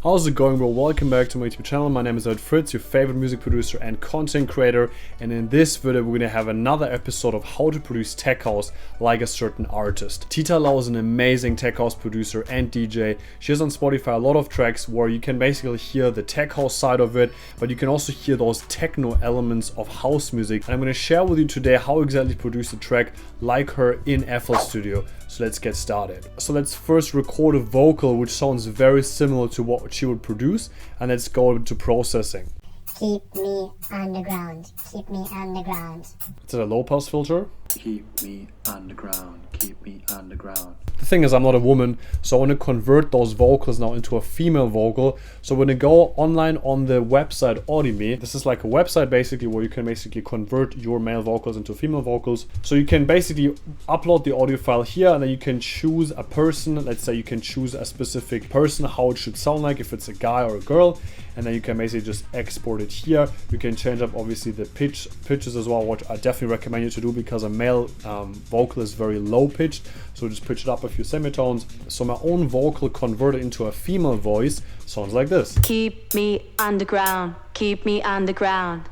How's it going, bro? Welcome back to my YouTube channel. My name is Fritz, your favorite music producer and content creator, and in this video we're gonna have another episode of how to produce tech house like a certain artist. Tita Lau is an amazing tech house producer and DJ. She has on Spotify a lot of tracks where you can basically hear the tech house side of it, but you can also hear those techno elements of house music. And I'm gonna share with you today how exactly to produce a track like her in FL Studio. So let's get started. So let's first record a vocal which sounds very similar to what she would produce, and let's go into processing. Keep me underground, keep me underground. Is it a low pass filter? Keep me underground, keep me underground. The thing is, I'm not a woman, so I want to convert those vocals now into a female vocal. So we're gonna go online on the website Audime. This is like a website basically where you can basically convert your male vocals into female vocals. So you can basically upload the audio file here, and then you can choose a person. Let's say you can choose a specific person, how it should sound like, if it's a guy or a girl, and then you can basically just export it here. You can change up obviously the pitches as well, which I definitely recommend you to do because a male vocal is very low pitched. So just pitch it up a few semitones. So my own vocal converted into a female voice sounds like this. Keep me underground, keep me underground,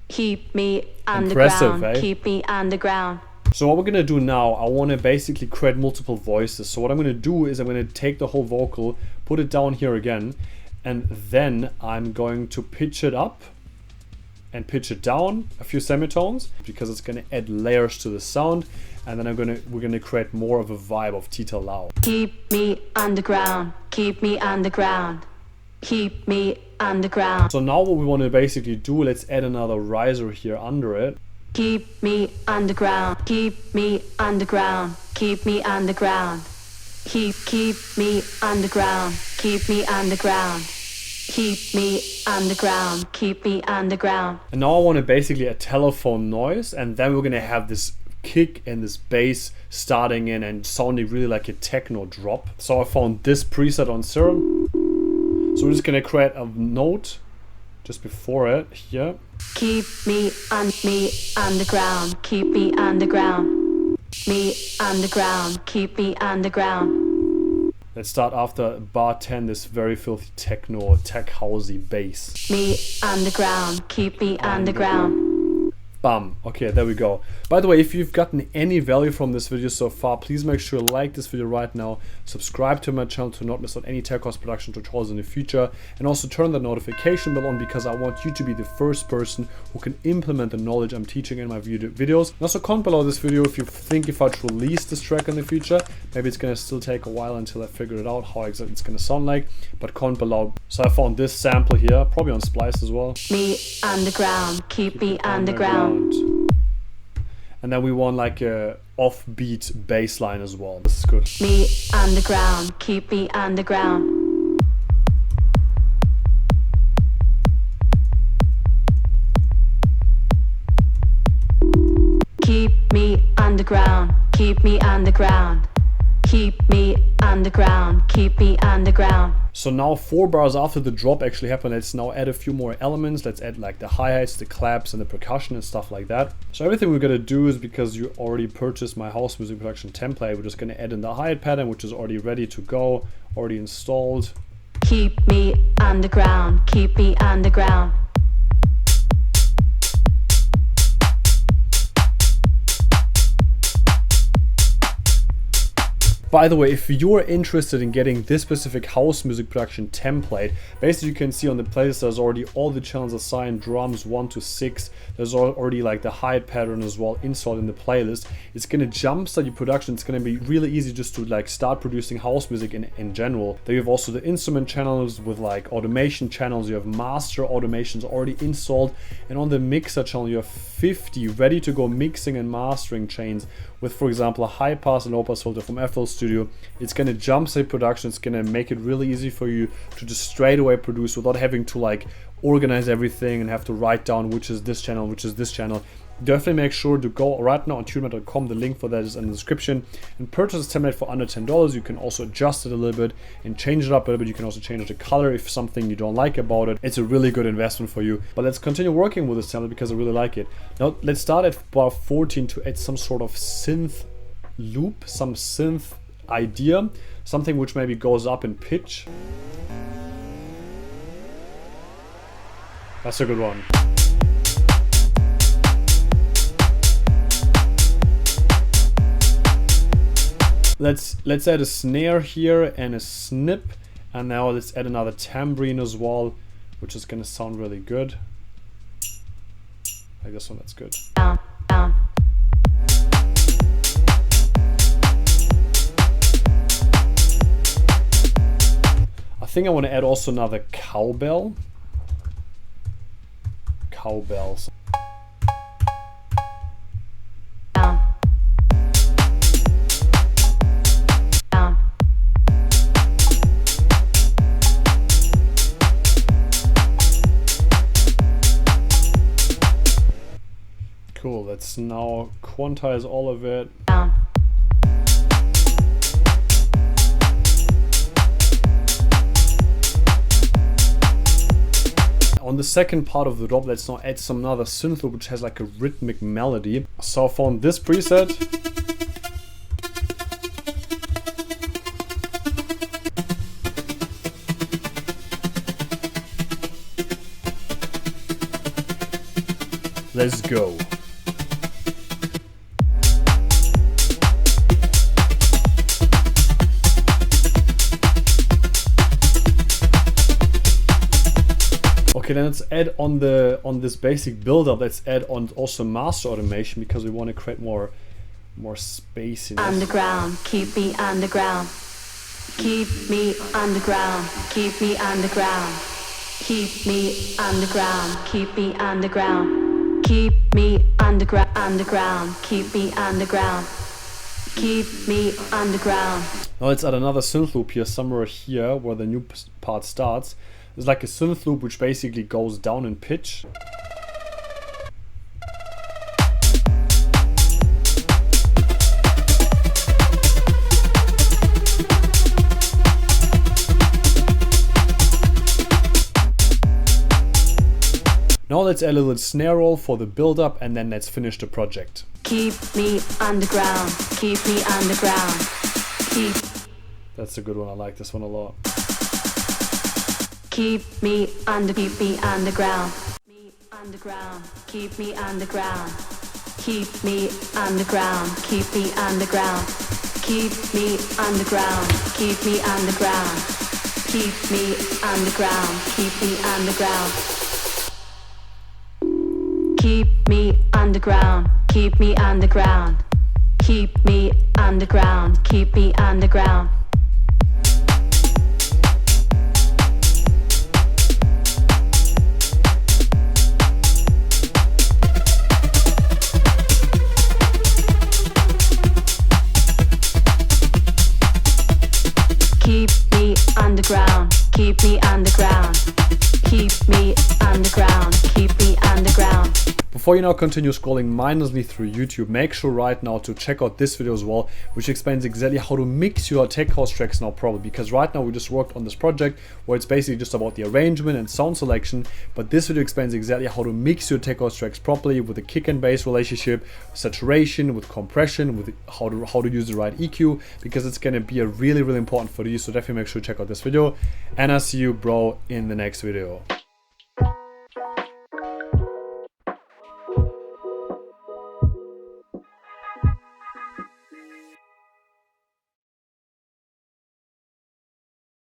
keep me underground, Impressive, eh? keep me underground. So what we're gonna do now, I wanna basically create multiple voices. So what I'm gonna do is I'm gonna take the whole vocal, put it down here again, and then I'm going to pitch it up and pitch it down a few semitones because it's gonna add layers to the sound. And then we're gonna create more of a vibe of Tita Lau. Keep me underground, keep me underground, keep me underground. So now what we want to basically do, let's add another riser here under it. Keep me underground, keep me underground, keep me underground, keep me underground, keep me underground, keep me underground, keep me underground. And now I want to basically a telephone noise, and then we're gonna have this kick and this bass starting in and sounding really like a techno drop. So I found this preset on Serum. So we're just gonna create a note just before it here. Keep me underground, keep me underground, me underground, keep me underground. Let's start after bar 10, this very filthy techno, tech housey bass. Me underground, keep me underground. Bam. Okay, there we go. By the way, if you've gotten any value from this video so far, please make sure to like this video right now, subscribe to my channel to not miss out any tech house production tutorials in the future, and also turn the notification bell on because I want you to be the first person who can implement the knowledge I'm teaching in my videos. And also comment below this video if you think if I should release this track in the future. Maybe it's gonna still take a while until I figure it out how exactly it's gonna sound like, but comment below. So I found this sample here, probably on Splice as well. Me underground, keep me underground. And then we want like a offbeat bass line as well. This is good. Me underground, keep me underground. Keep me underground, keep me underground, keep me underground, keep me underground. So now 4 bars after the drop actually happened, let's now add a few more elements. Let's add like the hi-hats, the claps, and the percussion and stuff like that. So everything we're gonna do is, because you already purchased my house music production template, we're just gonna add in the hi-hat pattern, which is already ready to go, already installed. Keep me underground, keep me underground. By the way, if you're interested in getting this specific house music production template, basically you can see on the playlist there's already all the channels assigned, drums 1 to 6. There's already like the hi-hat pattern as well installed in the playlist. It's gonna jumpstart your production. It's gonna be really easy just to like start producing house music in general. Then you have also the instrument channels with like automation channels. You have master automations already installed, and on the mixer channel you have 50 ready to go mixing and mastering chains with, for example, a high pass and low pass filter from FL Studio. It's gonna jumpstart production. It's gonna make it really easy for you to just straight away produce without having to like organize everything and have to write down which is this channel, which is this channel. Definitely make sure to go right now on tunemat.com. The link for that is in the description, and purchase a template for under $10. You can also adjust it a little bit and change it up a little bit. You can also change the color if something you don't like about it. It's a really good investment for you. But let's continue working with this template because I really like it. Now let's start at bar 14 to add some sort of synth loop, some synth idea, something which maybe goes up in pitch. That's a good one. Let's add a snare here and a snip, and now let's add another tambourine as well, which is gonna sound really good. Like this one, that's good. Down, down. I think I want to add also another cowbell. Cowbells. Down. Down. Cool, let's now quantize all of it. Down. On the second part of the drop, let's now add some another synth loop which has like a rhythmic melody. So I found this preset. Let's go. Okay, then let's add on this basic build-up. Let's add on also master automation because we want to create more space in this. Underground, keep me underground. Keep me underground, keep me underground. Keep me underground, keep me underground. Keep me underground, underground, keep me underground. Keep me underground. Now let's add another synth loop here, somewhere here where the new part starts. It's like a synth loop which basically goes down in pitch. Now let's add a little snare roll for the build-up and then let's finish the project. Keep me underground, keep me underground. Keep That's a good one, I like this one a lot. Keep me underground. Me underground. Keep me underground. Keep me underground. Keep me underground. Keep me underground. Keep me underground. Keep me underground. Keep me underground. Keep me underground. Keep me underground. Keep me underground. Keep me underground. Keep me underground, keep me underground, keep me underground, keep me underground. Before you now continue scrolling mindlessly through YouTube, make sure right now to check out this video as well, which explains exactly how to mix your tech house tracks now properly. Because right now we just worked on this project where it's basically just about the arrangement and sound selection, but this video explains exactly how to mix your tech house tracks properly with the kick and bass relationship, saturation, with compression, with how to use the right EQ, because it's gonna be a really important for you. So definitely make sure to check out this video, and I'll see you, bro, in the next video.